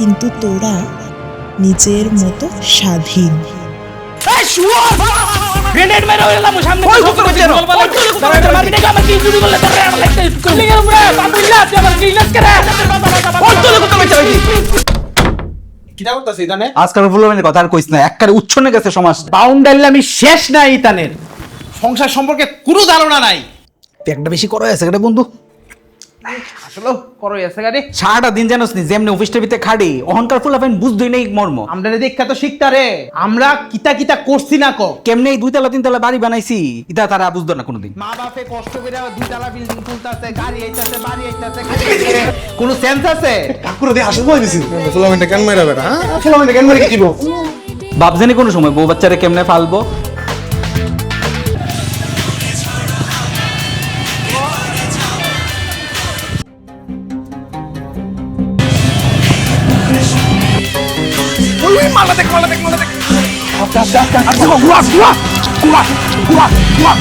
কিন্তু তোরা নিজের মতো স্বাধীন। গ্রেনেড মেরে হইলাম সামনে ওই কুকুর বেচে না তারা মারবি না আমার কি চুরি করলে তারা আমার লাগতে স্কুলিং এর উপরে বাবুল্লাহ তুই আমার ক্লিনাস করে ওই তো কুকুর বেচে হইছি কিটা করতেছ ইদানে? আজকাল ফুলবানের কথা আর কইছ না, একবারে উচ্ছন্নে গেছে সমাজ। বাউন্ডারি আমি শেষ নাই ইতানের সংসার সম্পর্কে কোনো ধারণা নাই। একটা বেশি করো আছে রে বন্ধু, আসলে করো এসে গাড়ি সারাটা দিন জানোস নি যেমনি অফিসটার ভিতরে খাড়ি অহংকার ফুলাফেন বুঝদই নেই মর্ম। আমরা দেখা তো শিখতা রে আমরা কিতা কিতা করছি না কো কেমনে 2 তলা 3 তলা বাড়ি বানাইছি ইটা তারা বুঝতো না কোনোদিন। মা বাপে কষ্ট করে 2 তলা বিল্ডিং তুলতাছে গাড়ি আইতাছে বাড়ি আইতাছে কোনো সেন্স আছে? ঠাকুর দিয়ে হাসু বই দিছি ফুলামেন্টে কেন মাইরা বেটা? হ্যাঁ ফুলামেন্টে কেন মারি কি দিব? বাপ জানি কোনো সময় বউ বাচ্চারে কেমনে ফালবো। ওই মালা দেখ মালা দেখ মালা দেখ আচ্ছা আচ্ছা আচ্ছা আচ্ছা গুয়া গুয়া গুয়া গুয়া গুয়া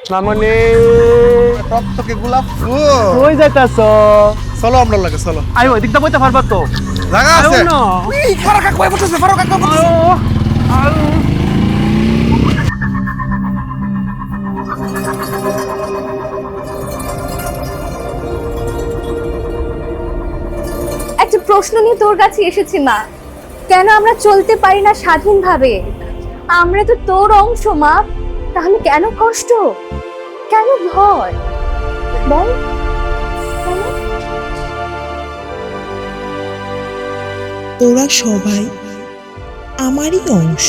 সামনে টকটকে গোলাপ ফুল কই যাইতাছ? চলো আমরা লাগে চলো আই ওই দিকটা বইতে পারবা তো? জায়গা আছে না উই ফারাক কাকু বসেছে ফারাক কাকু একটা প্রশ্ন নিয়ে তোর কাছে এসেছি মা, কেন আমরা চলতে পারি না স্বাধীনভাবে? আমরা তো তোর অংশ মা, তাহলে কেন কষ্ট, কেন ভয় বল? কেন? তোরা সবাই আমারই অংশ।